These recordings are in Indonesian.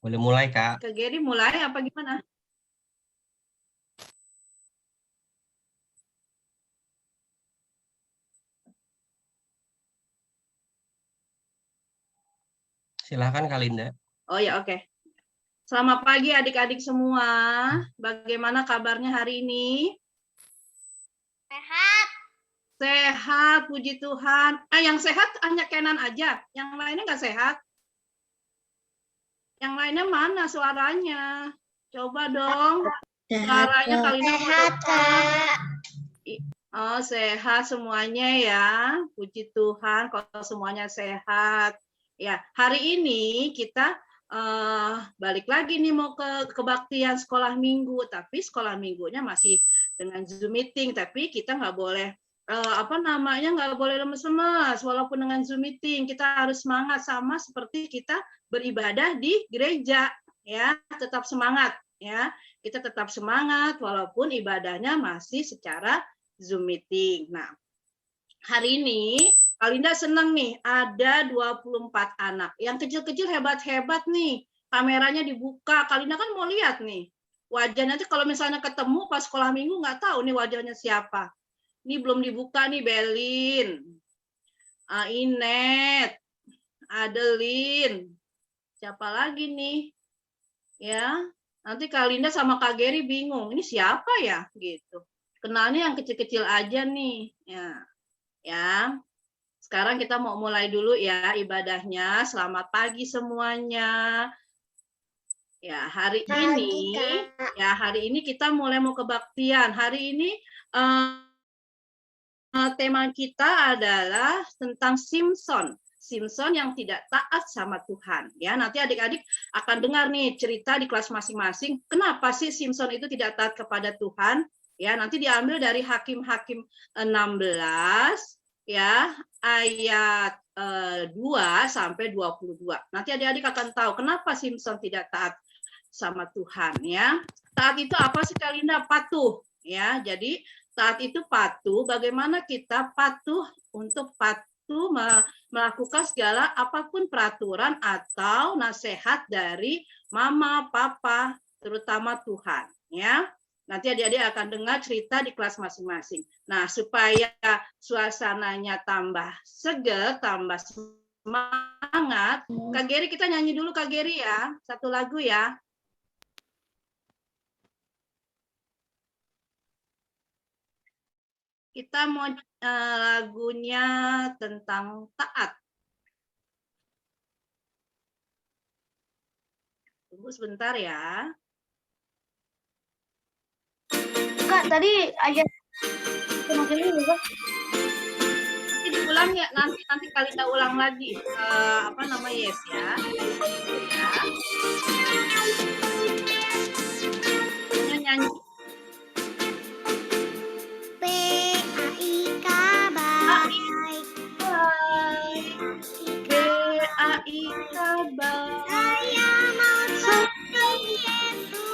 Boleh mulai, Kak. Kak Geri mulai apa gimana? Silahkan, Kak Linda. Oh ya, oke. Selamat pagi adik-adik semua. Bagaimana kabarnya hari ini? Sehat. Sehat, puji Tuhan. Yang sehat hanya Kenan aja. Yang lainnya nggak sehat? Yang lainnya mana suaranya? Coba dong. Suaranya Kalina mau Sehat, dengar. Kak. Oh, sehat semuanya ya. Puji Tuhan kalau semuanya sehat. Ya, hari ini kita balik lagi nih mau ke kebaktian sekolah minggu, tapi sekolah minggunya masih dengan Zoom meeting, tapi kita nggak boleh nggak boleh lemes-lemes walaupun dengan Zoom meeting. Kita harus semangat sama seperti kita beribadah di gereja ya, tetap semangat ya. Kita tetap semangat walaupun ibadahnya masih secara Zoom meeting. Nah, hari ini Kalinda senang nih ada 24 anak. Yang kecil-kecil hebat-hebat nih. Kameranya dibuka. Kalinda kan mau lihat nih. Wajahnya nanti kalau misalnya ketemu pas sekolah minggu nggak tahu nih wajahnya siapa. Ini belum dibuka nih Belin. Inet. Adeline. Siapa lagi nih? Ya, nanti Kalinda sama Kak Geri bingung. Ini siapa ya gitu. Kenalnya yang kecil-kecil aja nih. Ya. Sekarang kita mau mulai dulu ya ibadahnya. Selamat pagi semuanya. Ya, hari ini kita mulai mau kebaktian. Hari ini tema kita adalah tentang Simpson. Simpson yang tidak taat sama Tuhan. Ya, nanti adik-adik akan dengar nih cerita di kelas masing-masing. Kenapa sih Simpson itu tidak taat kepada Tuhan? Ya, nanti diambil dari Hakim-Hakim 16 ya, ayat 2 sampai 22. Nanti adik-adik akan tahu kenapa Simpson tidak taat sama Tuhan ya. Taat itu apa sih Kalinda? Patuh ya. Jadi taat itu patuh. Bagaimana kita patuh untuk patuh melakukan segala apapun peraturan atau nasihat dari mama, papa, terutama Tuhan ya. Nanti adik-adik akan dengar cerita di kelas masing-masing. Nah, supaya suasananya tambah seger, tambah semangat, Kak Geri kita nyanyi dulu Kak Geri ya. Satu lagu ya. Kita mau lagunya tentang taat. Tunggu sebentar ya. Kak, tadi aja semakin ini juga. Nanti diulang ya, nanti Kalinda ulang lagi. Yes ya. Ya. Nyanyi. Saya mau seperti Yesus.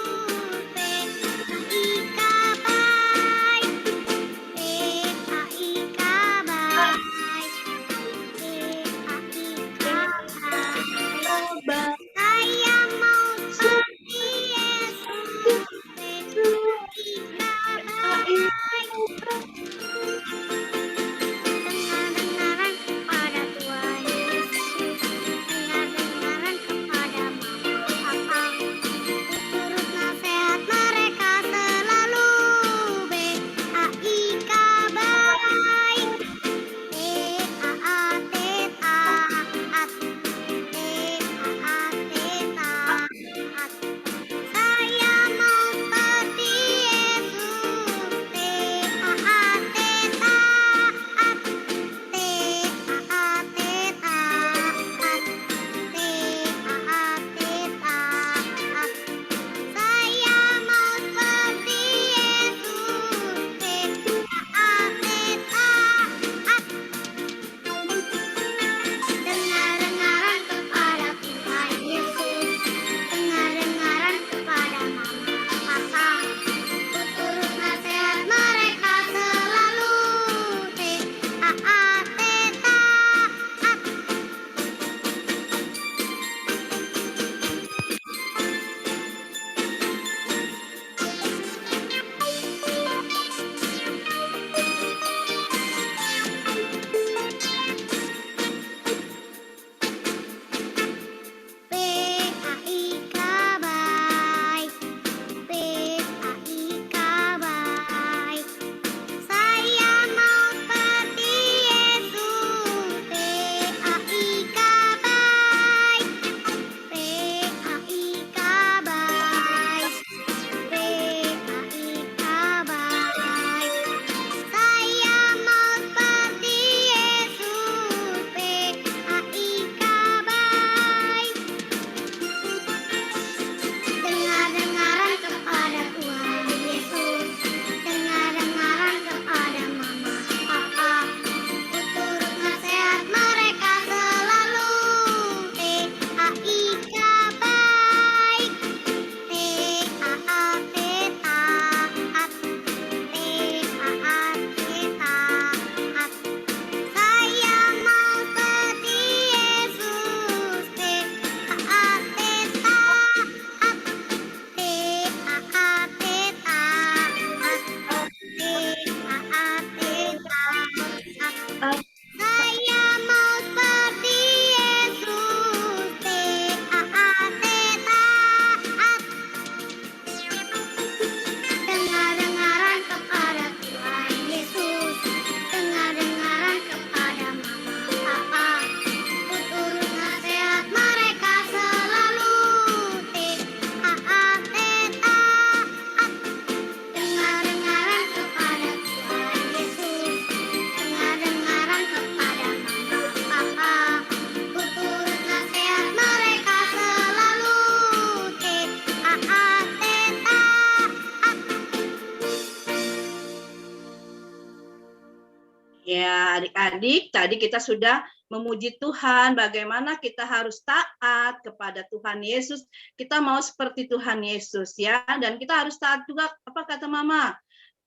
Ya, adik-adik, tadi kita sudah memuji Tuhan, bagaimana kita harus taat kepada Tuhan Yesus. Kita mau seperti Tuhan Yesus ya, dan kita harus taat juga, apa kata Mama?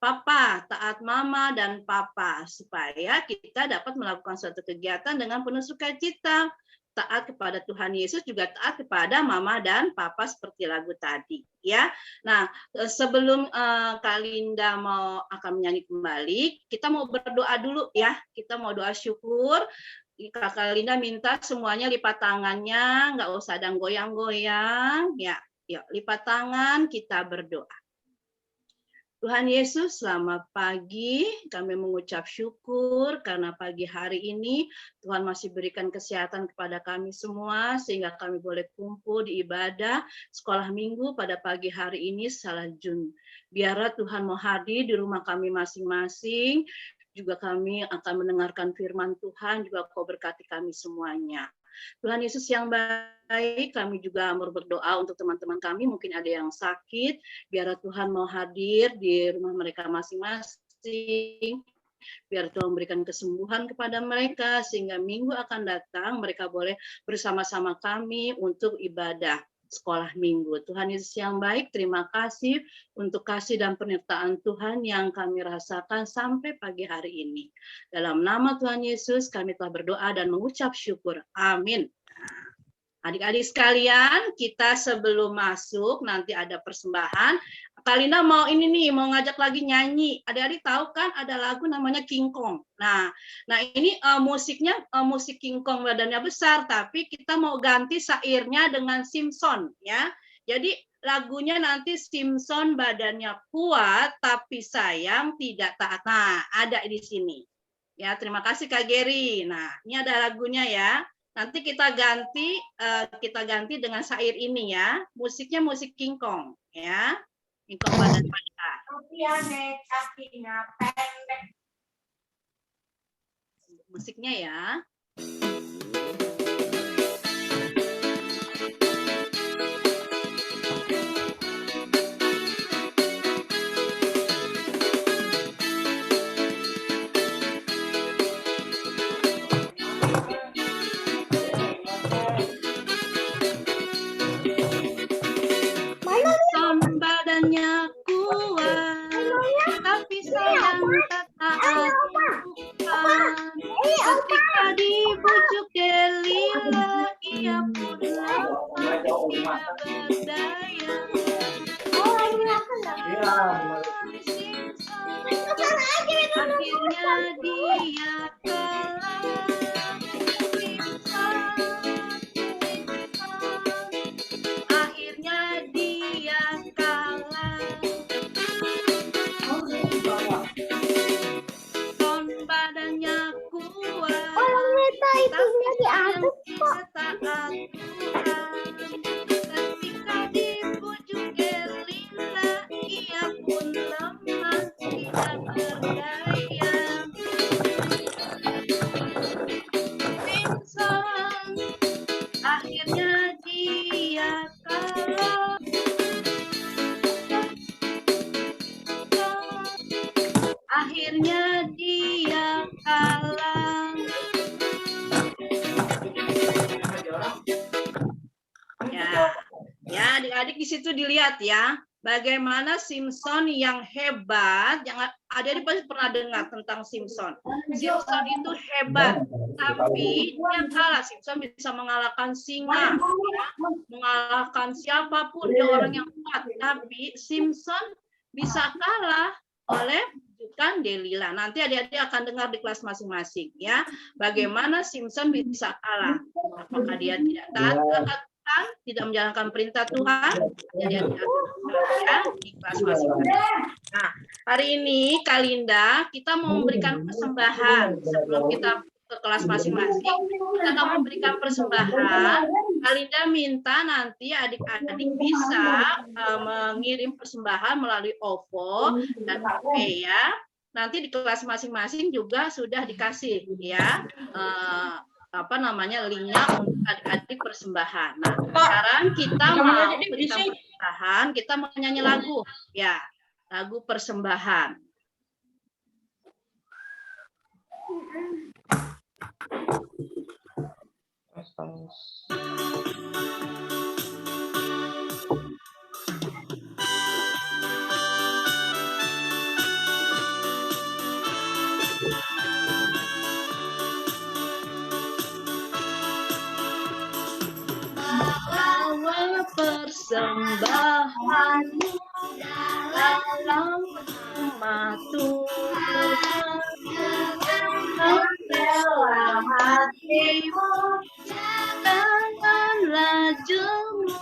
Papa, taat Mama dan Papa, supaya kita dapat melakukan suatu kegiatan dengan penuh sukacita. Taat kepada Tuhan Yesus juga taat kepada Mama dan Papa seperti lagu tadi ya. Nah, sebelum Kak Linda akan menyanyi kembali, kita mau berdoa dulu ya. Kita mau doa syukur. Kak Linda minta semuanya lipat tangannya, nggak usah ada goyang-goyang ya. Yuk, lipat tangan, kita berdoa. Tuhan Yesus, selamat pagi. Kami mengucap syukur karena pagi hari ini Tuhan masih berikan kesehatan kepada kami semua sehingga kami boleh kumpul di ibadah sekolah minggu pada pagi hari ini salah Jun. Biarlah Tuhan mau hadir di rumah kami masing-masing. Juga kami akan mendengarkan firman Tuhan, juga Kau berkati kami semuanya. Tuhan Yesus yang baik, kami juga mau berdoa untuk teman-teman kami, mungkin ada yang sakit, biar Tuhan mau hadir di rumah mereka masing-masing, biar Tuhan memberikan kesembuhan kepada mereka, sehingga minggu akan datang mereka boleh bersama-sama kami untuk ibadah sekolah minggu. Tuhan Yesus yang baik, terima kasih untuk kasih dan penyertaan Tuhan yang kami rasakan sampai pagi hari ini. Dalam nama Tuhan Yesus, kami telah berdoa dan mengucap syukur. Amin. Adik-adik sekalian, kita sebelum masuk nanti ada persembahan. Kak Linda mau ini nih, mau ngajak lagi nyanyi. Adik-adik tahu kan ada lagu namanya King Kong. Nah ini musiknya musik King Kong badannya besar, tapi kita mau ganti syairnya dengan Simpson ya. Jadi lagunya nanti Simpson badannya kuat, tapi sayang tidak taat. Nah ada di sini. Ya terima kasih Kak Geri. Nah ini ada lagunya ya. Nanti kita ganti dengan syair ini ya. Musiknya musik King Kong ya. King Kong badan besar. Musiknya ya. Badannya kuat, tapi sayang tak taat Tuhan. Ketika dibujuk Delila, ia pun lemah tidak berdaya. Akhirnya dia kalah. Akhirnya dia kalah. Ton badannya kuat, tapi sayang tidak taat Tuhan. Ketika dibujuk Delila, ia pun lemah tidak berdaya. Simpson, akhirnya dia kalah. Akhirnya dia kalah. Ya, adik-adik di situ dilihat ya, bagaimana Simpson yang hebat. Yang adik-adik pasti pernah dengar tentang Simpson. Simpson itu hebat, tapi dia kalah. Simpson bisa mengalahkan singa, ya, mengalahkan siapapun, dia orang yang kuat. Tapi Simpson bisa kalah oleh bukan Delila. Nanti adik-adik akan dengar di kelas masing-masing ya, bagaimana Simpson bisa kalah. Apakah dia tidak taat, tidak menjalankan perintah Tuhan? Jadi ya di kelas masing-masing. Nah, hari ini Kak Linda kita mau memberikan persembahan sebelum kita ke kelas masing-masing. Kita akan memberikan persembahan. Kak Linda minta nanti adik-adik bisa mengirim persembahan melalui OVO dan GoPay ya. Nanti di kelas masing-masing juga sudah dikasih ya linknya untuk adik-adik persembahan. Nah, sekarang kita mau berikan persembahan, kita mau nyanyi lagu ya, lagu persembahan. Bawa persembahanmu dalam rumah Tuhan, dalam hatimu janganlah jemu.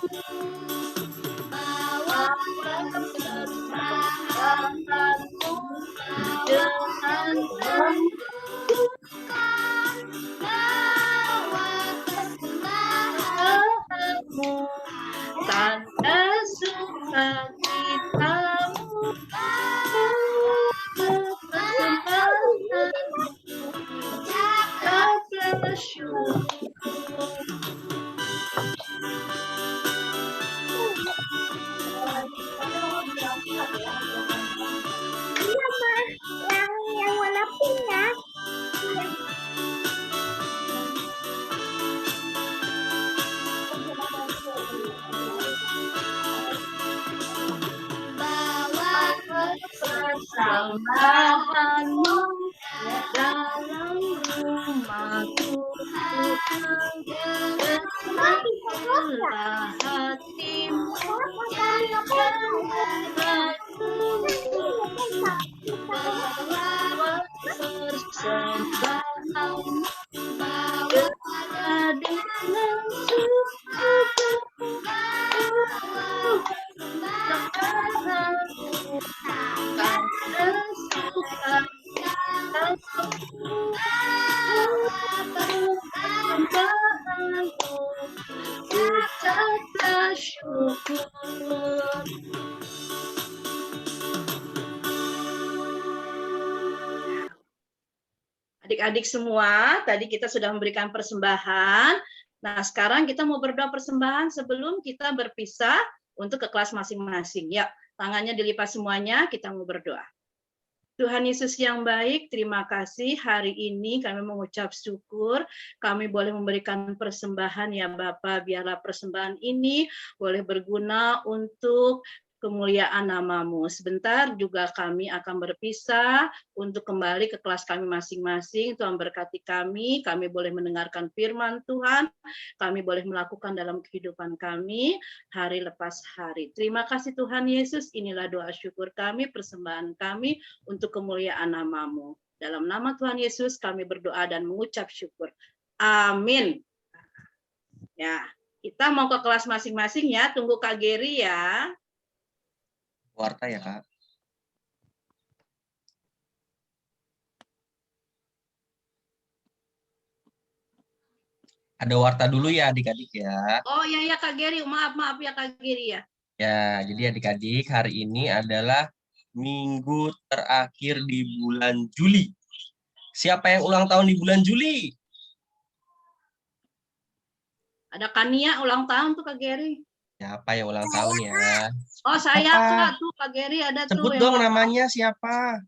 Bawa persembahanmu dengan persembahanmu, tanda sukacitamu, persembahan bersyukur. Yang warna pink ya. Bawa persembahanmu dalam rumah Tuhan, dengarlah hatimu bawa persembahanmu dengan ucaplah syukur. Adik-adik semua, tadi kita sudah memberikan persembahan. Nah, sekarang kita mau berdoa persembahan sebelum kita berpisah untuk ke kelas masing-masing. Ya, tangannya dilipat semuanya, kita mau berdoa. Tuhan Yesus yang baik, terima kasih hari ini kami mengucap syukur, kami boleh memberikan persembahan ya Bapa, biarlah persembahan ini boleh berguna untuk kemuliaan nama-Mu. Sebentar juga kami akan berpisah untuk kembali ke kelas kami masing-masing. Tuhan berkati kami boleh mendengarkan firman Tuhan, kami boleh melakukan dalam kehidupan kami hari lepas hari. Terima kasih Tuhan Yesus, inilah doa syukur kami, persembahan kami untuk kemuliaan nama-Mu. Dalam nama Tuhan Yesus kami berdoa dan mengucap syukur. Amin. Ya, kita mau ke kelas masing-masing ya, tunggu Kak Geri ya. Warta ya, Kak. Ada warta dulu ya adik-adik ya. Oh iya ya Kak Geri, maaf ya Kak Geri ya. Ya, jadi adik-adik hari ini adalah minggu terakhir di bulan Juli. Siapa yang ulang tahun di bulan Juli? Ada Kania ulang tahun tuh Kak Geri. Siapa yang ulang tahun ya? Oh saya Apa? Kak, tuh Kak Geri ada Sebut tuh. dong namanya siapa?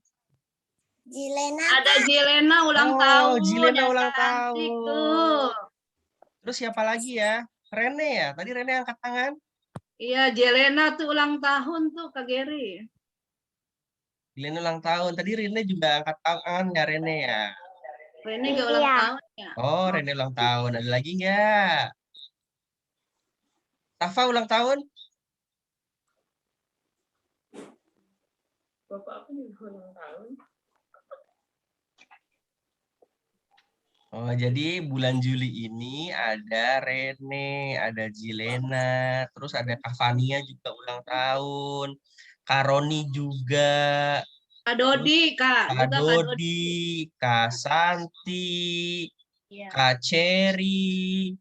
Jilena. Ada Jilena ulang Oh, tahun. Jilena yang ulang cantik tahun. Tuh. Terus siapa lagi ya? Rene ya? Tadi Rene angkat tangan. Iya, Jilena tuh ulang tahun tuh Kak Geri. Jilena ulang tahun. Tadi Rene juga angkat tangan ya Rene ya? Rene juga ulang Iya. tahun ya. Oh, Rene ulang tahun. Ada lagi nggak? Tafa ulang tahun? Bapak aku juga ulang tahun. Oh, jadi bulan Juli ini ada Rene, ada Jilena, terus ada Kavania juga ulang tahun, Karoni juga, Kak Dodi, Kak. Kak Juga Kak Dodi. Dodi, Kak Santi, Iya. Kak Cherry,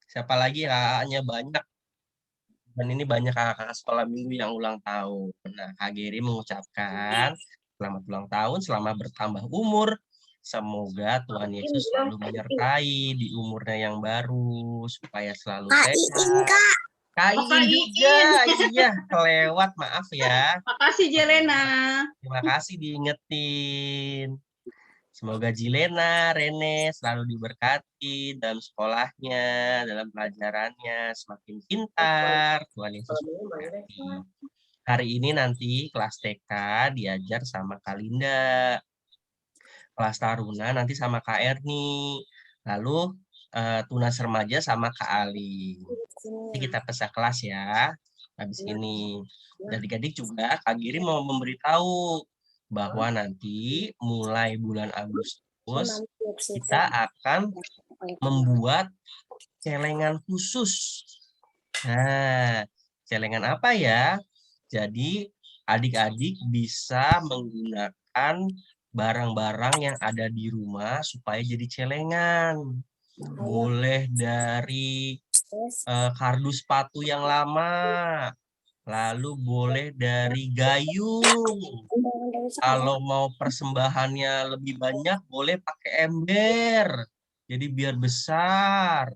siapa lagi kakaknya banyak. Dan ini banyak kakak sekolah minggu yang ulang tahun. Nah, Kak Geri mengucapkan selamat ulang tahun, selamat bertambah umur. Semoga Tuhan Yesus selalu menyertai di umurnya yang baru, supaya selalu sehat. Kak Iin juga, iya, kelewat, maaf ya. Makasih Jelena. Terima kasih diingetin. Semoga Jilena, Rene selalu diberkati dalam sekolahnya, dalam pelajarannya, semakin pintar. Tuhan Yesus memberkati. Hari ini nanti kelas TK diajar sama Kak Linda. Kelas Taruna nanti sama Kak Erni. Lalu Tunas Remaja sama Kak Ali. Nanti kita pisah kelas ya. Habis ini. Dan adik-adik juga Kak Giri mau memberitahu bahwa nanti mulai bulan Agustus kita akan membuat celengan khusus. Nah, celengan apa ya? Jadi adik-adik bisa menggunakan barang-barang yang ada di rumah supaya jadi celengan. Boleh dari kardus sepatu yang lama, lalu boleh dari gayung. Kalau mau persembahannya lebih banyak, boleh pakai ember. Jadi biar besar.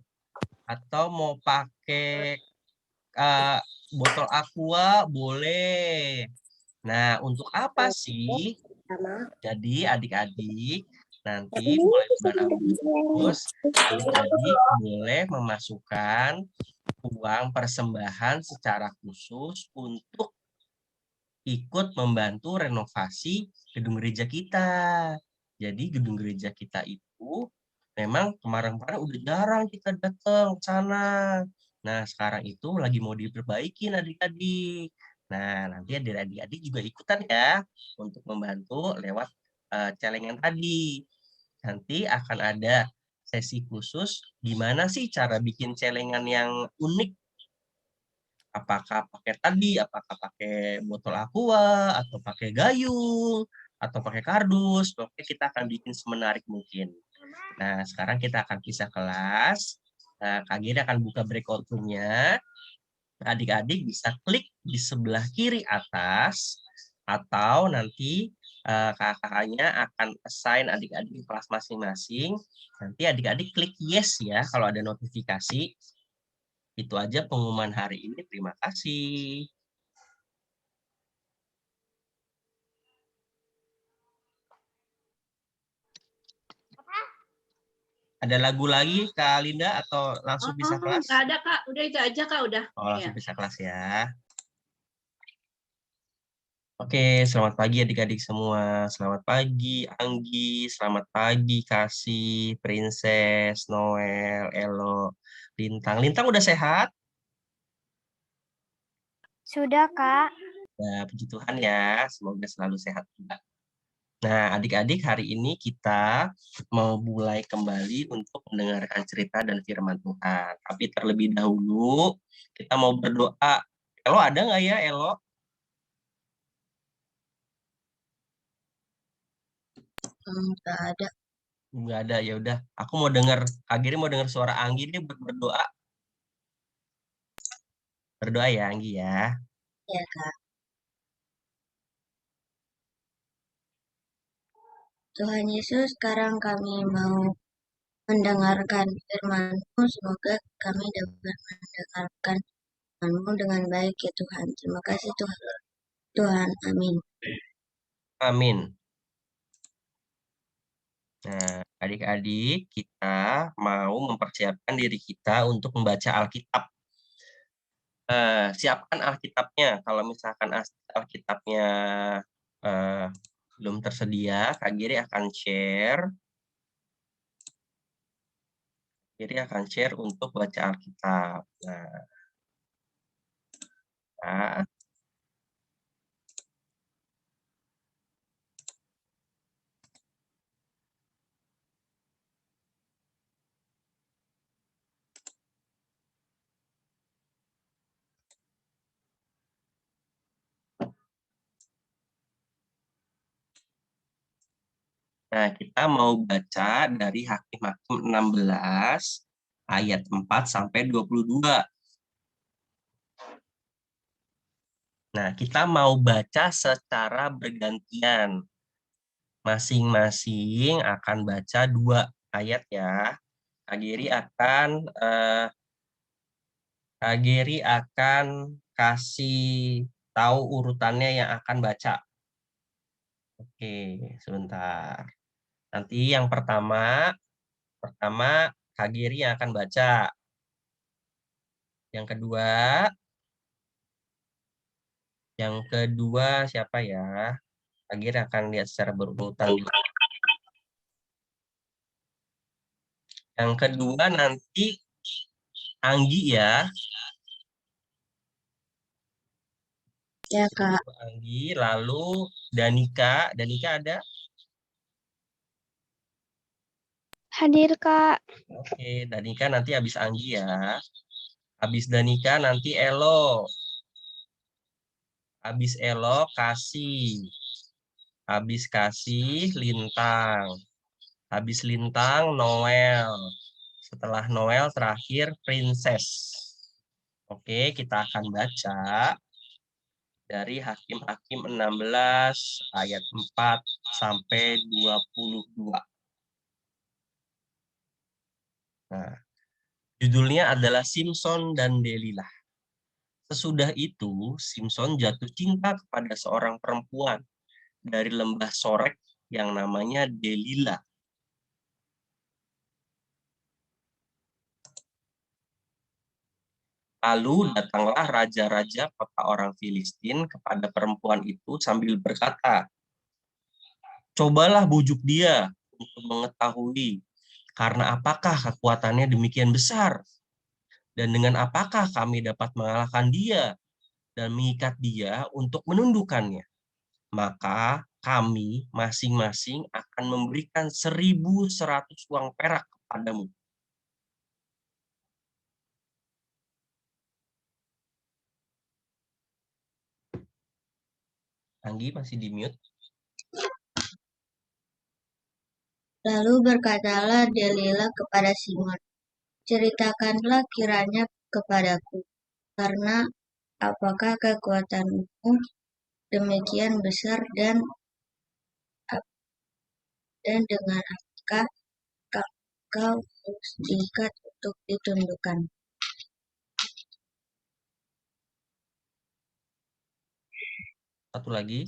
Atau mau pakai botol aqua, boleh. Nah, untuk apa sih? Jadi adik-adik, nanti mulai bulan Agustus, adik-adik boleh memasukkan uang persembahan secara khusus untuk ikut membantu renovasi gedung gereja kita. Jadi gedung gereja kita itu memang kemarin-kemarin udah jarang kita datang ke sana. Nah, sekarang itu lagi mau diperbaiki adik-adik. Nah, nanti adik-adik juga ikutan ya untuk membantu lewat celengan tadi. Nanti akan ada sesi khusus gimana sih cara bikin celengan yang unik. Apakah pakai tadi, apakah pakai botol aqua, atau pakai gayung, atau pakai kardus. Oke, kita akan bikin semenarik mungkin. Nah, sekarang kita akan pisah kelas. Kak Giri akan buka breakout room-nya. Adik-adik bisa klik di sebelah kiri atas, atau nanti kakaknya akan assign adik-adik kelas masing-masing. Nanti adik-adik klik yes ya kalau ada notifikasi. Itu aja pengumuman hari ini. Terima kasih. Ada lagu lagi Kak Linda atau langsung bisa kelas? Nggak ada Kak, udah itu aja Kak, udah. Oh, langsung bisa kelas ya. Oke, selamat pagi adik-adik semua. Selamat pagi Anggi, selamat pagi Kasih, Princess, Noel, Elo, Lintang. Lintang udah sehat? Sudah, Kak. Ya, puji Tuhan ya. Semoga selalu sehat juga. Nah, adik-adik hari ini kita mau mulai kembali untuk mendengarkan cerita dan firman Tuhan. Tapi terlebih dahulu kita mau berdoa. Elo ada nggak ya, Elo? Nggak ada. Nggak ada, ya udah. Aku mau dengar, Kak Giri mau dengar suara Anggi nih berdoa. Berdoa ya Anggi ya. Ya, Kak. Tuhan Yesus, sekarang kami mau mendengarkan firman-Mu. Semoga kami dapat mendengarkan firman-Mu dengan baik ya Tuhan. Terima kasih Tuhan. Amin. Amin. Nah, adik-adik, kita mau mempersiapkan diri kita untuk membaca Alkitab. Siapkan Alkitabnya. Kalau misalkan Alkitabnya belum tersedia, Kak Giri akan share. Giri akan share untuk baca Alkitab. Nah, Nah, kita mau baca dari Hakim-Hakim 16 ayat 4 sampai 22. Nah, kita mau baca secara bergantian. Masing-masing akan baca 2 ayat ya. Kak Giri akan kasih tahu urutannya yang akan baca. Oke, sebentar. Nanti yang pertama Kak Giri yang akan baca. Yang kedua siapa ya? Kak Giri akan lihat secara berurutan. Yang kedua nanti Anggi ya. Ya, Kak. Anggi, lalu Danika. Danika ada? Hadir, Kak. Oke, Danika nanti habis Anggi ya. Habis Danika nanti Elo. Habis Elo Kasih. Habis Kasih Lintang. Habis Lintang Noel. Setelah Noel terakhir Princess. Oke, kita akan baca dari Hakim-Hakim 16 ayat 4 sampai 22. Nah, judulnya adalah Simson dan Delilah. Sesudah itu, Simson jatuh cinta kepada seorang perempuan dari lembah Sorek yang namanya Delilah. Lalu datanglah raja-raja kota orang Filistin kepada perempuan itu sambil berkata, "Cobalah bujuk dia untuk mengetahui karena apakah kekuatannya demikian besar, dan dengan apakah kami dapat mengalahkan dia dan mengikat dia untuk menundukkannya. Maka kami masing-masing akan memberikan 1.100 uang perak kepadamu." Anggi masih di mute. Lalu berkatalah Delilah kepada Simon, ceritakanlah kiranya kepadaku, karena apakah kekuatanmu demikian besar dan dengan apakah kau harus diikat untuk ditundukkan? Satu lagi.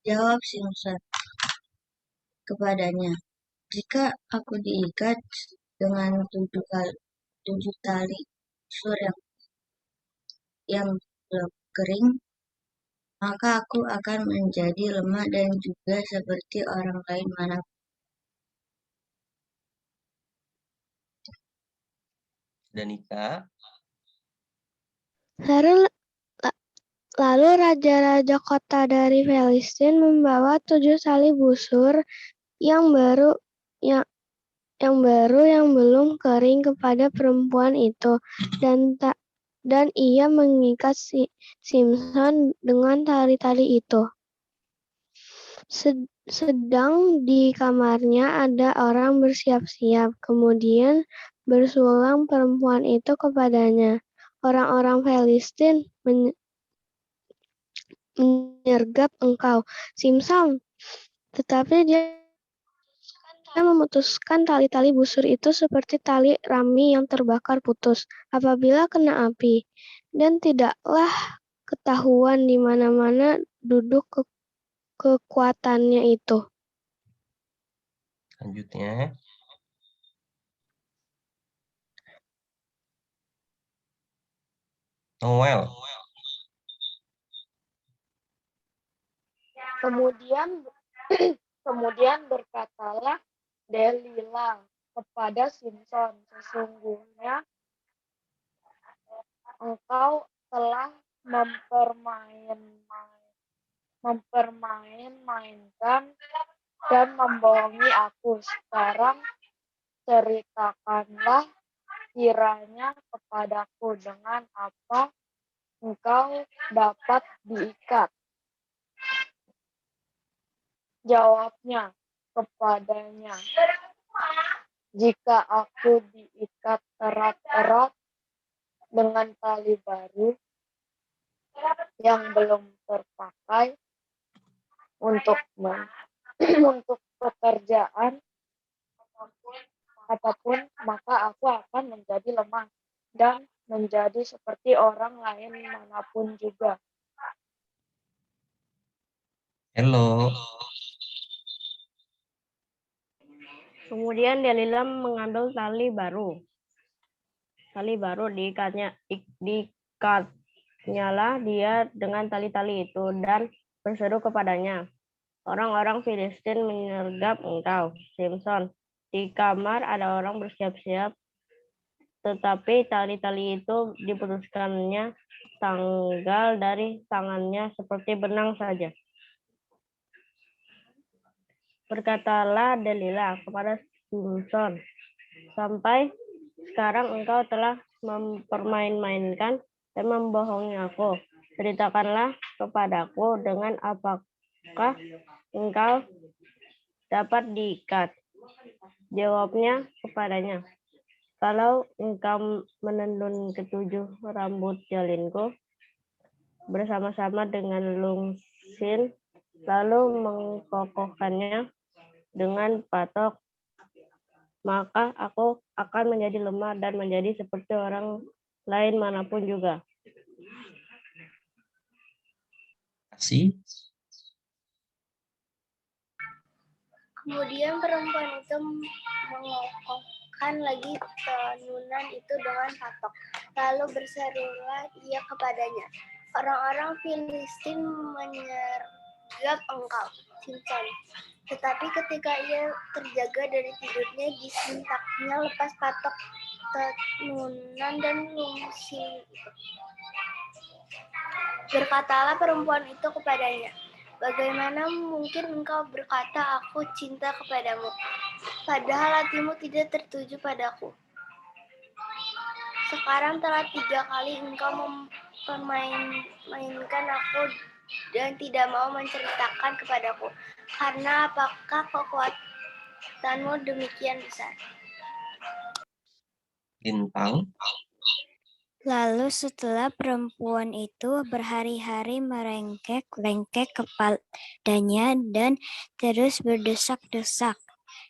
Jawab Simson kepadanya, jika aku diikat dengan 7 tali busur yang belum kering, maka aku akan menjadi lemah dan juga seperti orang lain manapun. Danika. Lalu raja-raja kota dari Filistin membawa 7 tali busur yang baru yang belum kering kepada perempuan itu, dan ia mengikat Simson dengan tali-tali itu. Sedang di kamarnya ada orang bersiap-siap. Kemudian bersulang perempuan itu kepadanya. Orang-orang Filistin menyergap engkau, Simson. Tetapi dia memutuskan tali-tali busur itu seperti tali rami yang terbakar putus apabila kena api, dan tidaklah ketahuan di mana-mana duduk kekuatannya itu. Selanjutnya. Noel. Kemudian berkatalah Delilah kepada Simson, sesungguhnya engkau telah mempermain-mainkan dan membohongi aku. Sekarang ceritakanlah kiranya kepadaku dengan apa engkau dapat diikat. Jawabnya kepadanya, jika aku diikat erat-erat dengan tali baru yang belum terpakai untuk pekerjaan apapun, maka aku akan menjadi lemah dan menjadi seperti orang lain manapun juga. Halo. Kemudian Delila mengambil tali baru. Diikatnyalah dia dengan tali-tali itu dan berseru kepadanya. Orang-orang Filistin menyergap engkau, Simson. Di kamar ada orang bersiap-siap, tetapi tali-tali itu diputuskannya tanggal dari tangannya seperti benang saja. Berkatalah Delila kepada Simson, sampai sekarang engkau telah mempermain-mainkan dan membohongi aku. Ceritakanlah kepadaku dengan apakah engkau dapat diikat. Jawabnya kepadanya, kalau engkau menenun 7 rambut jalinku bersama-sama dengan lungsin, lalu mengkokohkannya dengan patok, maka aku akan menjadi lemah dan menjadi seperti orang lain manapun juga. Kasih. Kemudian perempuan itu mengokohkan lagi tenunan itu dengan patok. Lalu berserulah ia kepadanya, orang-orang Filistin menyergap engkau, Simson. Tetapi ketika ia terjaga dari tidurnya, disentaknya lepas patok tenunan dan lungsin itu. Berkatalah perempuan itu kepadanya, bagaimana mungkin engkau berkata aku cinta kepadamu, padahal hatimu tidak tertuju padaku. Sekarang telah 3 kali engkau mempermainkan aku dan tidak mau menceritakan kepadaku. Karena apakah kekuatanmu demikian besar? Bintang. Lalu setelah perempuan itu berhari-hari merengkek-rengkek kepadanya dan terus berdesak-desak,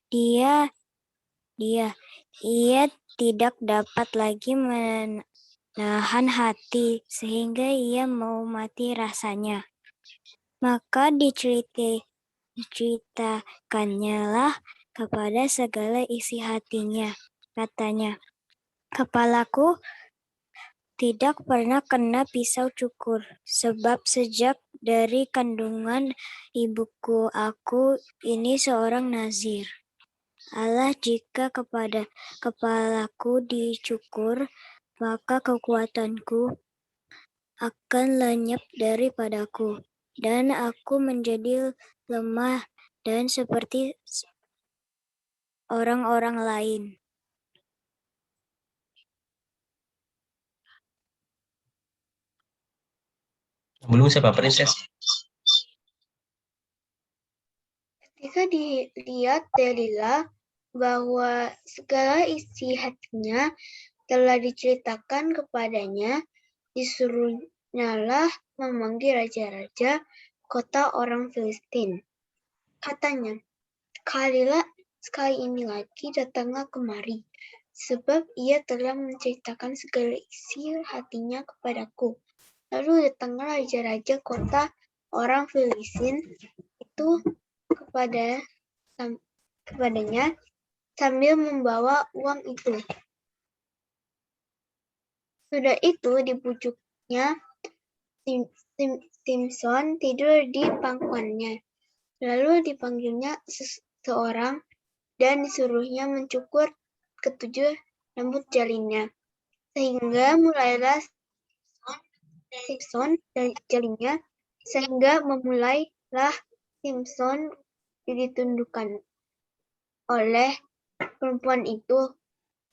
ia tidak dapat lagi menahan hati sehingga ia mau mati rasanya. Maka diceritakannya kepada segala isi hatinya. Katanya, kepalaku tidak pernah kena pisau cukur, sebab sejak dari kandungan ibuku aku ini seorang nazir. Allah, jika kepada kepalaku dicukur, maka kekuatanku akan lenyap daripadaku, dan aku menjadi lemah dan seperti orang-orang lain. Belum siapa, Princess? Ketika dilihat Delila bahwa segala isi hatinya telah diceritakan kepadanya, disuruhnyalah memanggil raja-raja kota orang Filistin. Katanya, sekali ini lagi datanglah kemari, sebab ia telah menceritakan segala isi hatinya kepadaku. Lalu datanglah raja-raja kota orang Filistin itu kepadanya sambil membawa uang itu. Sudah itu di pucuknya Simson tidur di pangkuannya. Lalu dipanggilnya seseorang dan disuruhnya mencukur 7 rambut jalinnya. Sehingga mulailah Simson dan jalinnya, sehingga memulailah Simson ditundukkan oleh perempuan itu,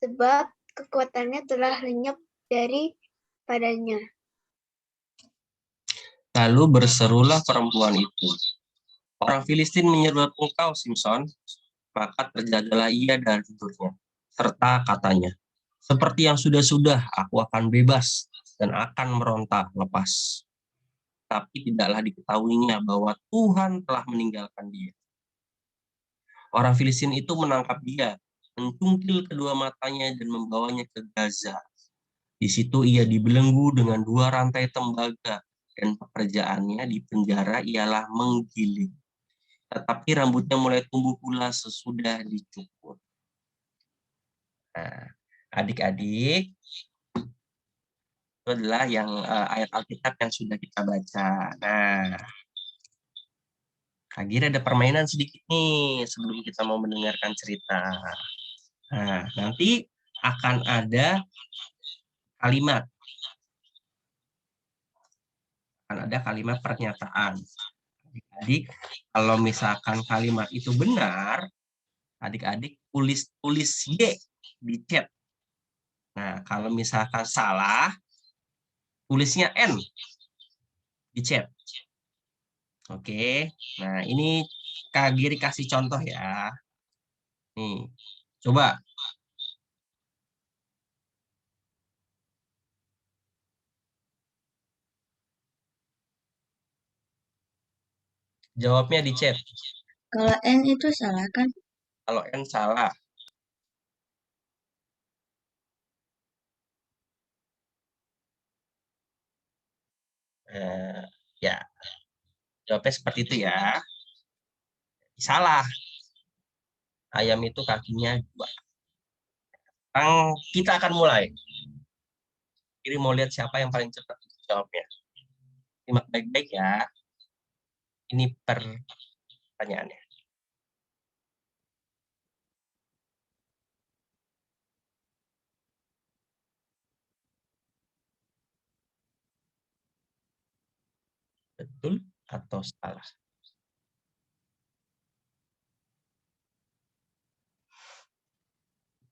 sebab kekuatannya telah lenyap daripadanya. Lalu berserulah perempuan itu, orang Filistin menyergap engkau, Simson. Maka terjagalah ia dari tidurnya, serta katanya, seperti yang sudah-sudah aku akan bebas dan akan meronta lepas. Tapi tidaklah diketahuinya bahwa Tuhan telah meninggalkan dia. Orang Filistin itu menangkap dia, mencungkil kedua matanya dan membawanya ke Gaza. Di situ ia dibelenggu dengan 2 rantai tembaga dan pekerjaannya di penjara ialah menggiling. tetapi rambutnya mulai tumbuh pula sesudah dicukur. Nah, adik-adik, itu adalah yang ayat Alkitab yang sudah kita baca. Nah, Kak Giri ada permainan sedikit nih sebelum kita mau mendengarkan cerita. Nah, nanti akan ada kalimat. Akan ada kalimat pernyataan. Adik-adik, kalau misalkan kalimat itu benar, adik-adik tulis Y di chat. Nah, kalau misalkan salah, tulisnya N di chat. Oke, nah ini Kak Giri kasih contoh ya. Nih, coba. Jawabnya di chat. Kalau N itu salah kan? Kalau N salah. Ya, jawabnya seperti itu ya. Salah. Ayam itu kakinya 2. Sekarang kita akan mulai. Jadi mau lihat siapa yang paling cepat jawabnya. Simak baik-baik ya. Ini pertanyaannya. Betul atau salah?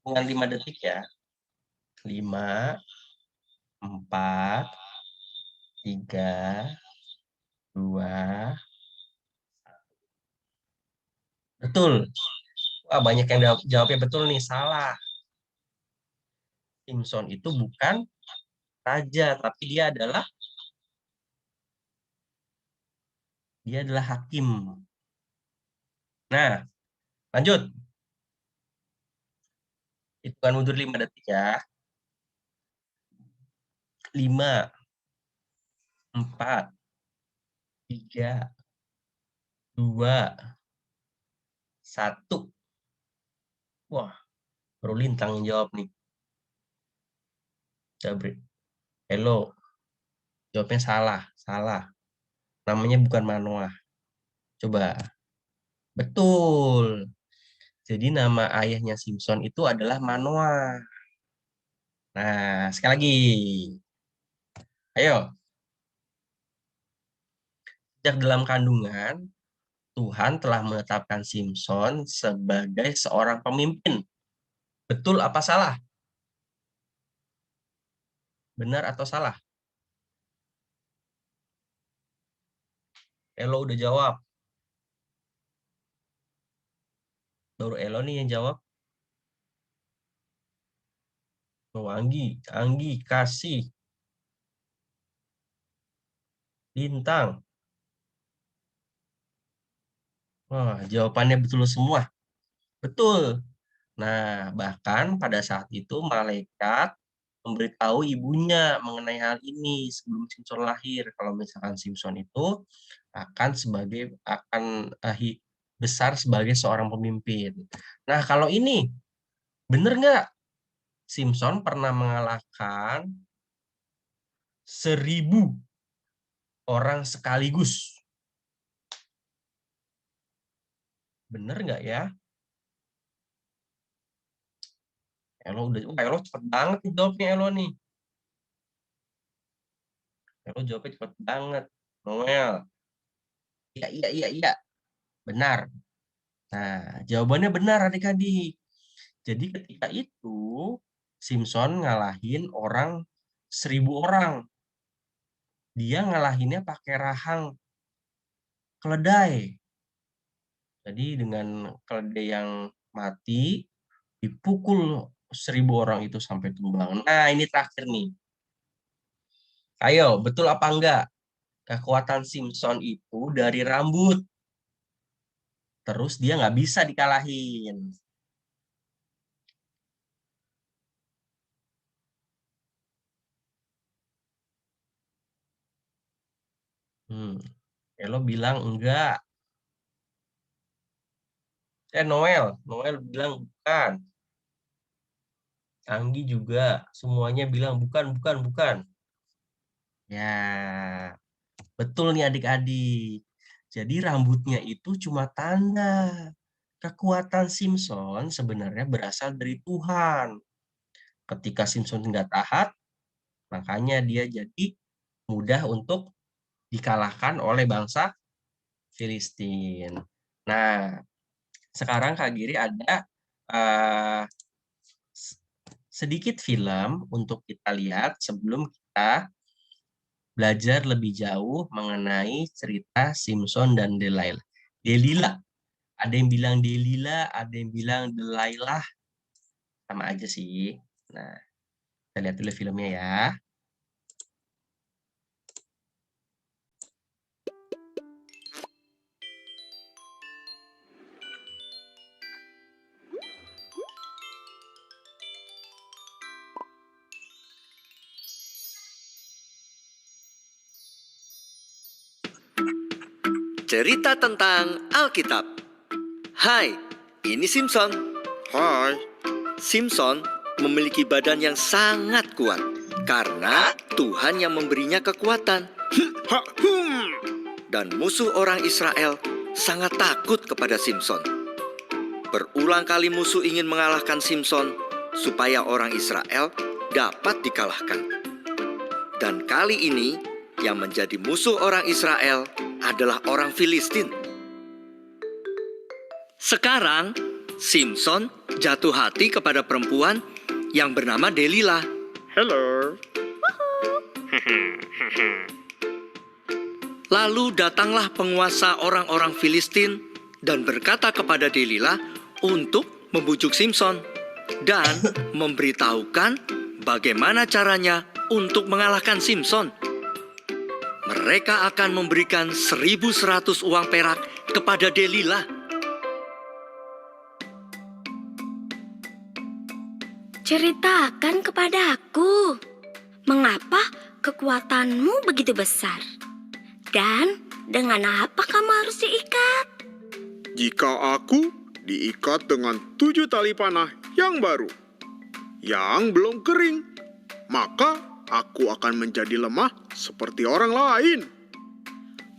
Hitungan 5 detik ya. 5, 4, 3, 2. Betul. Wah, banyak yang jawabnya betul nih. Salah. Simpson itu bukan raja, tapi dia adalah hakim. Nah, lanjut. Hitungan mundur 5 detik ya. 5, 4, 3, 2, 1. Wah, baru Lintang yang jawab nih. Jabri. Hello. Jawabnya salah. Salah. Namanya bukan Manoah. Coba. Betul. Jadi nama ayahnya Simpson itu adalah Manoah. Nah, sekali lagi. Ayo. Sejak dalam kandungan, Tuhan telah menetapkan Simpson sebagai seorang pemimpin. Betul apa salah? Benar atau salah? Elo udah jawab. Baru Elo nih yang jawab. Oh, Anggi, kasih. Bintang. Wah, jawabannya betul semua. Betul. Nah, bahkan pada saat itu malaikat memberitahu ibunya mengenai hal ini sebelum Simpson lahir. Kalau misalkan Simpson itu akan besar sebagai seorang pemimpin. Nah, kalau ini benar nggak? Simpson pernah mengalahkan 1.000 orang sekaligus. Benar nggak ya? Elo cepet banget nih jawabnya Elo nih. Elo jawabnya cepet banget. Noel. Iya. Benar. Nah, jawabannya benar adik-adik. Jadi ketika itu Simpson ngalahin 1.000 orang. Dia ngalahinnya pakai rahang keledai. Jadi dengan keledai yang mati dipukul 1.000 orang itu sampai tumbang. Nah, ini terakhir nih. Ayo, betul apa enggak? Kekuatan Simpson itu dari rambut. Terus dia nggak bisa dikalahin. Elo bilang enggak. Noel bilang bukan. Anggi juga, semuanya bilang bukan, bukan, bukan. Ya, betul nih adik-adik. Jadi rambutnya itu cuma tanda. Kekuatan Simpson sebenarnya berasal dari Tuhan. Ketika Simpson nggak taat, makanya dia jadi mudah untuk dikalahkan oleh bangsa Filistin. Nah, sekarang Kak Giri ada sedikit film untuk kita lihat sebelum kita belajar lebih jauh mengenai cerita Simpson dan Delilah. Delila, ada yang bilang Delila, ada yang bilang Delilah, sama aja sih. Nah, kita lihat dulu filmnya ya. Cerita tentang Alkitab. Hai, ini Simpson. Hai. Simpson memiliki badan yang sangat kuat karena Tuhan yang memberinya kekuatan. Dan musuh orang Israel sangat takut kepada Simpson. Berulang kali musuh ingin mengalahkan Simpson supaya orang Israel dapat dikalahkan. Dan kali ini yang menjadi musuh orang Israel adalah orang Filistin. Sekarang Simpson jatuh hati kepada perempuan yang bernama Delila. Hello. Lalu datanglah penguasa orang-orang Filistin dan berkata kepada Delila untuk membujuk Simpson dan memberitahukan bagaimana caranya untuk mengalahkan Simpson. Mereka akan memberikan 1.100 uang perak kepada Delila. Ceritakan kepada aku, mengapa kekuatanmu begitu besar? Dan dengan apa kamu harus diikat? Jika aku diikat dengan 7 tali panah yang baru, yang belum kering, maka aku akan menjadi lemah seperti orang lain.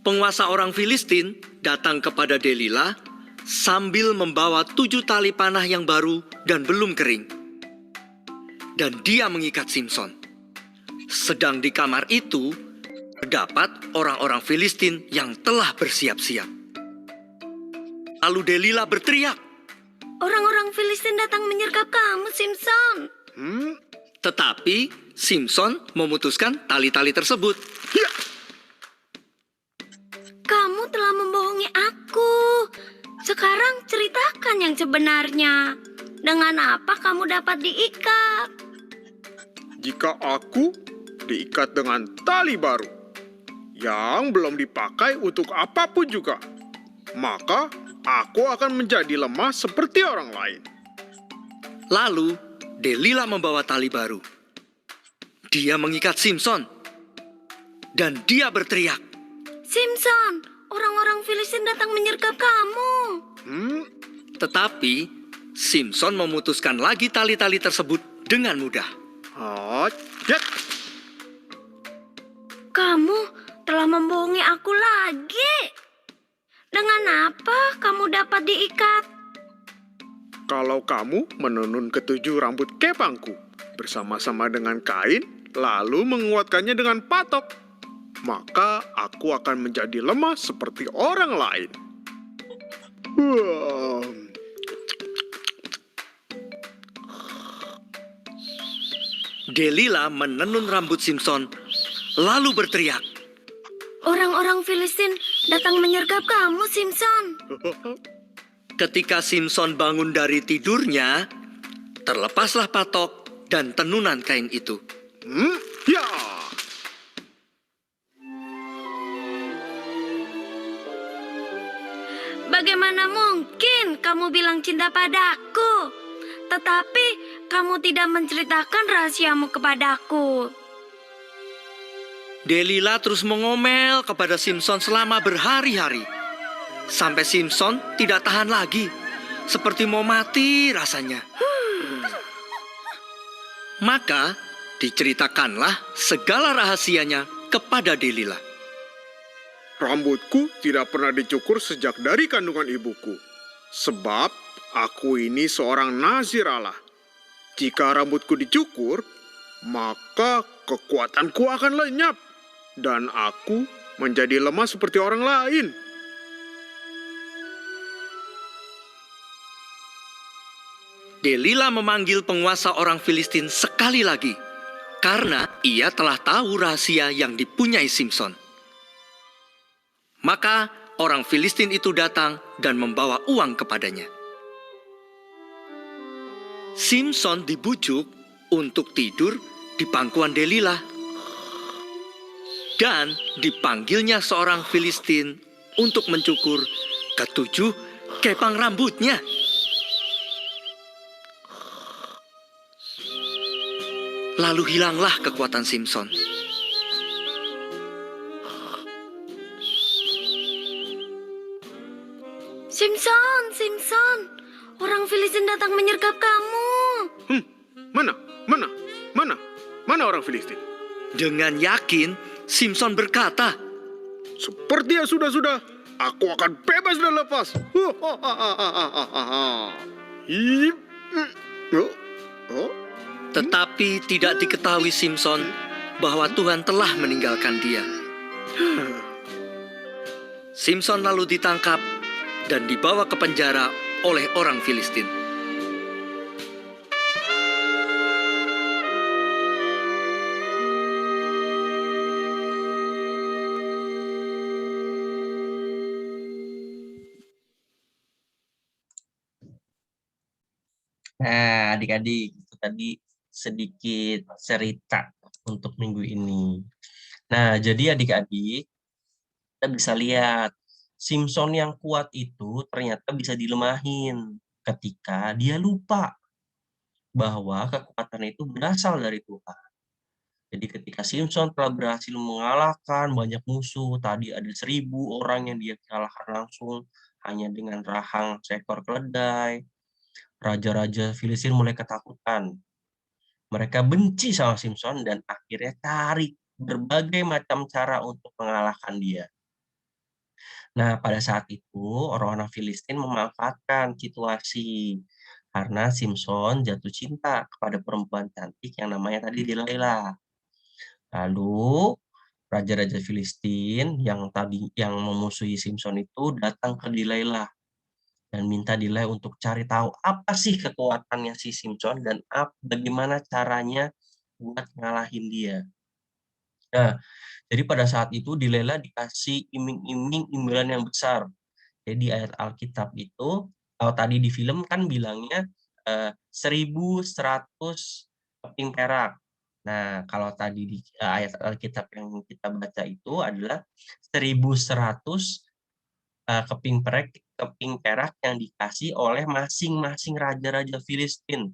Penguasa orang Filistin datang kepada Delila sambil membawa 7 tali panah yang baru dan belum kering. Dan dia mengikat Simpson. Sedang di kamar itu, terdapat orang-orang Filistin yang telah bersiap-siap. Lalu Delila berteriak, Orang-orang Filistin datang menyergap kamu, Simpson. Tetapi Simpson memutuskan tali-tali tersebut. Ya. Kamu telah membohongi aku. Sekarang ceritakan yang sebenarnya. Dengan apa kamu dapat diikat? Jika aku diikat dengan tali baru, yang belum dipakai untuk apapun juga, maka aku akan menjadi lemah seperti orang lain. Lalu Delila membawa tali baru. Dia mengikat Simpson. Dan dia berteriak, Simpson, orang-orang Filistin datang menyergap kamu. Tetapi Simpson memutuskan lagi tali-tali tersebut dengan mudah. Kamu telah membohongi aku lagi. Dengan apa kamu dapat diikat? Kalau kamu menenun ketujuh rambut kepangku bersama-sama dengan kain, lalu menguatkannya dengan patok, maka aku akan menjadi lemah seperti orang lain. Delila menenun rambut Simpson, lalu berteriak, Orang-orang Filistin datang menyergap kamu, Simpson. Ketika Simpson bangun dari tidurnya, terlepaslah patok dan tenunan kain itu. Ya. Bagaimana mungkin kamu bilang cinta padaku, tetapi kamu tidak menceritakan rahasiamu kepadaku? Delila terus mengomel kepada Simpson selama berhari-hari. Sampai Simpson tidak tahan lagi. seperti mau mati rasanya. Maka diceritakanlah segala rahasianya kepada Delila. Rambutku tidak pernah dicukur sejak dari kandungan ibuku. Sebab aku ini seorang nazir Allah. Jika rambutku dicukur, maka kekuatanku akan lenyap. Dan aku menjadi lemah seperti orang lain. Delila memanggil penguasa orang Filistin sekali lagi, karena ia telah tahu rahasia yang dipunyai Simson. Maka orang Filistin itu datang dan membawa uang kepadanya. Simson dibujuk untuk tidur di pangkuan Delila. Dan dipanggilnya seorang Filistin untuk mencukur ketujuh kepang rambutnya. Lalu hilanglah kekuatan Simson. Simson, orang Filistin datang menyergap kamu. Mana orang Filistin? Dengan yakin, Simson berkata, Seperti yang sudah-sudah, aku akan bebas dan lepas. Tetapi tidak diketahui Simson bahwa Tuhan telah meninggalkan dia. Simson lalu ditangkap dan dibawa ke penjara oleh orang Filistin. Nah, adik-adik, itu tadi sedikit cerita untuk minggu ini. Nah, jadi adik-adik, kita bisa lihat Simson yang kuat itu ternyata bisa dilemahin ketika dia lupa bahwa kekuatan itu berasal dari Tuhan. Jadi ketika Simson telah berhasil mengalahkan banyak musuh, tadi ada 1.000 orang yang dia kalahkan langsung hanya dengan rahang seekor keledai. Raja-raja Filistin mulai ketakutan. Mereka benci sama Simson dan akhirnya cari berbagai macam cara untuk mengalahkan dia. Nah, pada saat itu orang-orang Filistin memanfaatkan situasi karena Simson jatuh cinta kepada perempuan cantik yang namanya tadi Delilah. Lalu raja-raja Filistin yang memusuhi Simson itu datang ke Delilah dan minta Delilah untuk cari tahu apa sih kekuatannya si Simson dan bagaimana caranya buat ngalahin dia. Nah, jadi pada saat itu Delilah dikasih iming-iming imbalan yang besar. Jadi ayat Alkitab itu, kalau tadi di film kan bilangnya 1.100 keping perak. Nah, kalau tadi di ayat Alkitab yang kita baca itu adalah 1.100 keping perak yang dikasih oleh masing-masing raja-raja Filistin.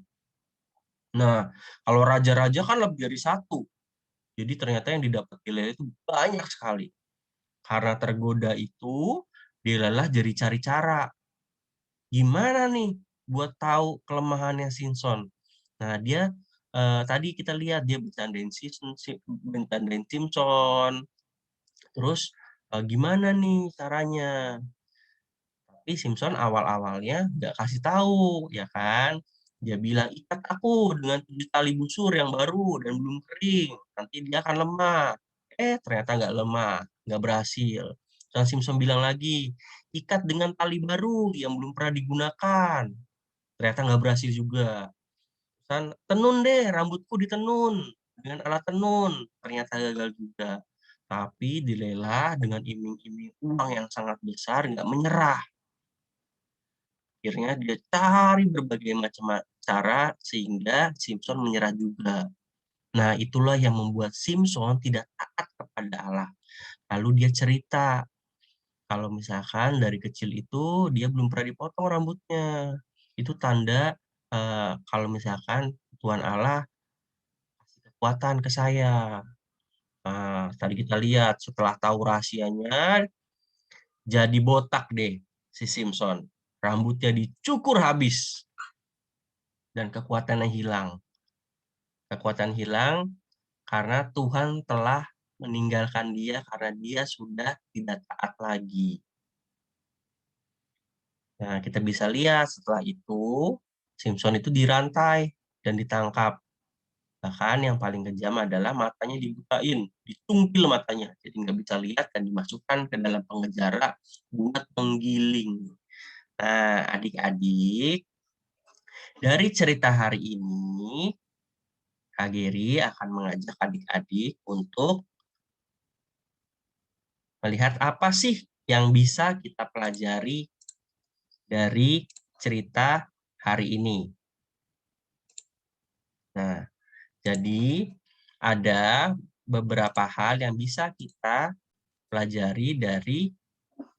Nah, kalau raja-raja kan lebih dari satu. Jadi ternyata yang didapat Delilah itu banyak sekali. Karena tergoda itu, Delilah jadi cari cara. Gimana nih buat tahu kelemahannya Simson? Nah, dia tadi kita lihat dia bercandain Simson. Terus gimana nih caranya? Tapi Simson awal-awalnya nggak kasih tahu, ya kan? Dia bilang, ikat aku dengan 7 tali busur yang baru dan belum kering. Nanti dia akan lemah. Ternyata nggak lemah, nggak berhasil. Dan Simson bilang lagi, ikat dengan tali baru yang belum pernah digunakan. Ternyata nggak berhasil juga. Dan tenun deh, rambutku ditenun dengan alat tenun. Ternyata gagal juga. Tapi Delilah dengan iming-iming uang yang sangat besar nggak menyerah. Akhirnya dia cari berbagai macam cara sehingga Simson menyerah juga. Nah, itulah yang membuat Simson tidak taat kepada Allah. Lalu dia cerita, kalau misalkan dari kecil itu dia belum pernah dipotong rambutnya. Itu tanda kalau misalkan Tuhan Allah kasih kekuatan ke saya. Tadi kita lihat setelah tahu rahasianya, jadi botak deh si Simson. rambutnya dicukur habis, dan kekuatannya hilang. Kekuatan hilang karena Tuhan telah meninggalkan dia karena dia sudah tidak taat lagi. Nah, kita bisa lihat setelah itu, Simpson itu dirantai dan ditangkap. Bahkan yang paling kejam adalah matanya dibukain, ditumpil matanya, jadi nggak bisa lihat dan dimasukkan ke dalam penjara buat menggiling. Nah, adik-adik, dari cerita hari ini, Kak Geri akan mengajak adik-adik untuk melihat apa sih yang bisa kita pelajari dari cerita hari ini. Nah, jadi ada beberapa hal yang bisa kita pelajari dari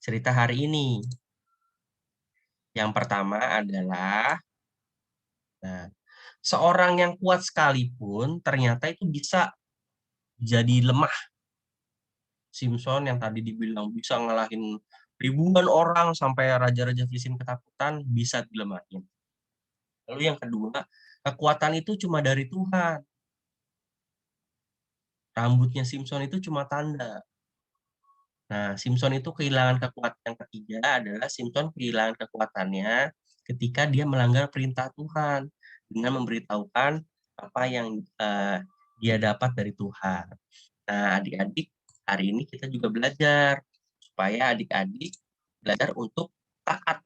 cerita hari ini. Yang pertama adalah, nah, seorang yang kuat sekalipun ternyata itu bisa jadi lemah. Simpson yang tadi dibilang bisa ngalahin ribuan orang sampai raja-raja Filistin ketakutan, bisa dilemahin. Lalu yang kedua, kekuatan itu cuma dari Tuhan. Rambutnya Simpson itu cuma tanda. Nah, Simpson itu kehilangan kekuatan. Yang ketiga adalah Simpson kehilangan kekuatannya ketika dia melanggar perintah Tuhan dengan memberitahukan apa yang dia dapat dari Tuhan. Nah, adik-adik, hari ini kita juga belajar supaya adik-adik belajar untuk taat.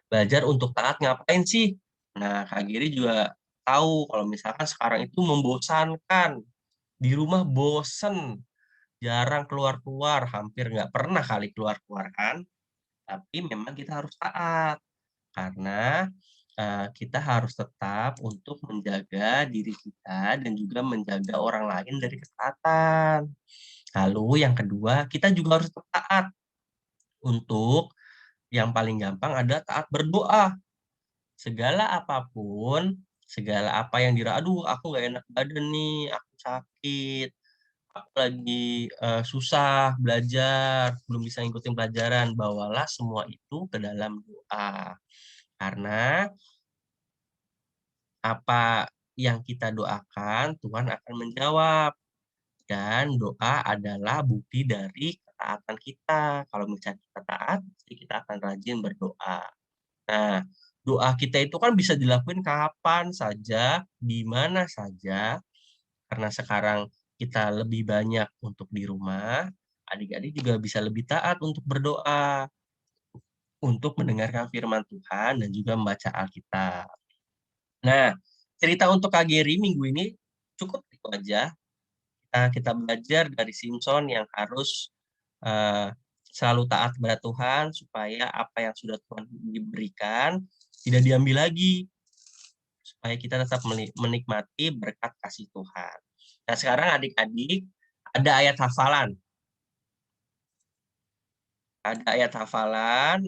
Belajar untuk taat ngapain sih? Nah, Kak Giri juga tahu kalau misalkan sekarang itu membosankan. Di rumah bosen, jarang keluar-keluar, hampir nggak pernah kali keluar-keluar kan. Tapi memang kita harus taat. Karena kita harus tetap untuk menjaga diri kita dan juga menjaga orang lain dari ketaatan. Lalu yang kedua, kita juga harus taat. Untuk yang paling gampang adalah taat berdoa. Segala apapun, segala apa yang aduh aku nggak enak badan nih, aku sakit, aku lagi susah belajar, belum bisa ngikutin pelajaran, bawalah semua itu ke dalam doa. Karena apa yang kita doakan, Tuhan akan menjawab. Dan doa adalah bukti dari ketaatan kita. Kalau misalnya kita taat, kita akan rajin berdoa. Nah, doa kita itu kan bisa dilakukan kapan saja, di mana saja. Karena sekarang kita lebih banyak untuk di rumah, adik-adik juga bisa lebih taat untuk berdoa, untuk mendengarkan firman Tuhan dan juga membaca Alkitab. Nah, cerita untuk Kak Geri minggu ini cukup itu aja. Kita belajar dari Simpson yang harus selalu taat kepada Tuhan supaya apa yang sudah Tuhan diberikan tidak diambil lagi, supaya kita tetap menikmati berkat kasih Tuhan. Nah, sekarang adik-adik ada ayat hafalan. Ada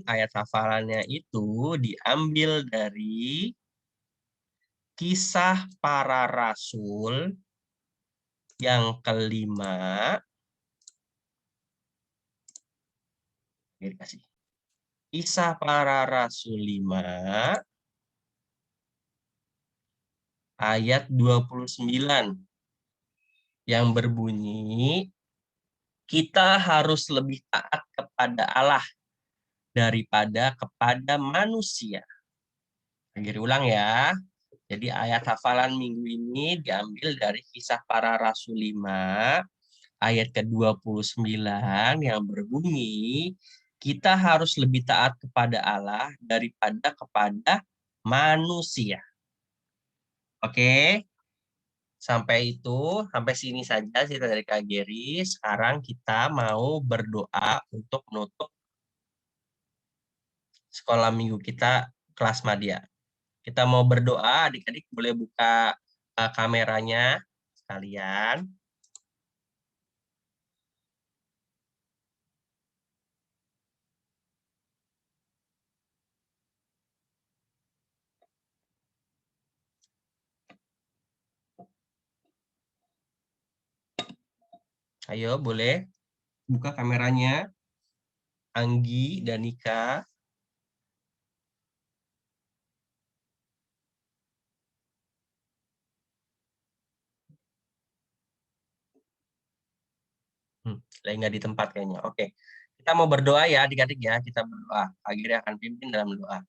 ayat hafalannya itu diambil dari Kisah Para Rasul yang kelima. Kisah Para Rasul 5 ayat 29 yang berbunyi, kita harus lebih taat kepada Allah daripada kepada manusia. Lagi ulang ya. Jadi ayat hafalan minggu ini diambil dari Kisah Para Rasul 5 ayat ke-29 yang berbunyi, kita harus lebih taat kepada Allah daripada kepada manusia. Oke? Sampai sini saja cerita dari Kak Geri. Sekarang kita mau berdoa untuk menutup sekolah minggu kita kelas Madya. Kita mau berdoa, adik-adik boleh buka kameranya sekalian. Ayo, boleh buka kameranya. Anggi dan Nika. Lagi nggak di tempat kayaknya. Oke. Kita mau berdoa ya adik-adik ya. Kita berdoa. Kak Giri akan pimpin dalam doa.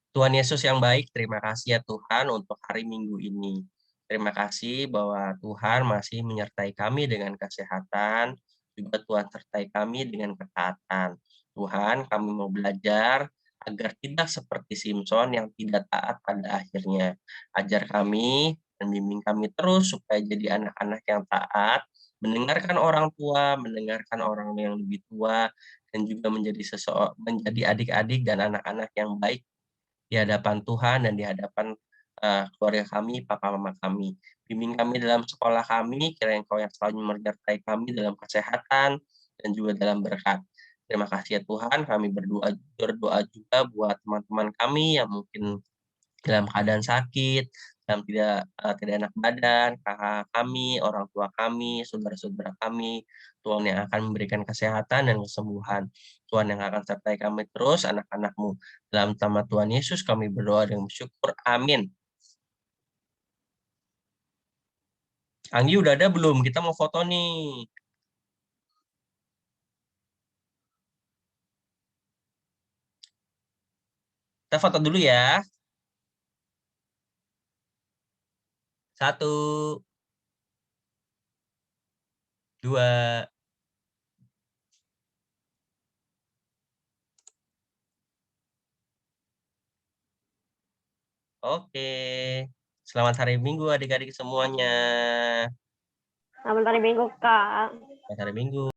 Tuhan Yesus yang baik, terima kasih ya Tuhan untuk hari Minggu ini. Terima kasih bahwa Tuhan masih menyertai kami dengan kesehatan, juga Tuhan sertai kami dengan ketaatan. Tuhan, kami mau belajar agar tidak seperti Simson yang tidak taat pada akhirnya. Ajar kami dan bimbing kami terus supaya jadi anak-anak yang taat, mendengarkan orang tua, mendengarkan orang yang lebih tua, dan juga menjadi adik-adik dan anak-anak yang baik di hadapan Tuhan dan di hadapan keluarga kami, papa mama kami. Bimbing kami dalam sekolah kami, kiranya Engkau yang selalu menyertai kami dalam kesehatan dan juga dalam berkat. Terima kasih ya Tuhan, kami berdoa juga buat teman-teman kami yang mungkin dalam keadaan sakit, dalam tidak enak badan, kakak kami, orang tua kami, saudara-saudara kami, Tuhan yang akan memberikan kesehatan dan kesembuhan. Tuhan yang akan sertai kami terus, anak-anak-Mu. Dalam nama Tuhan Yesus kami berdoa dengan bersyukur. Amin. Anggi udah ada belum? Kita mau foto nih. Kita foto dulu ya. 1, 2. Oke. Selamat hari Minggu adik-adik semuanya. Selamat hari Minggu, Kak. Selamat hari Minggu.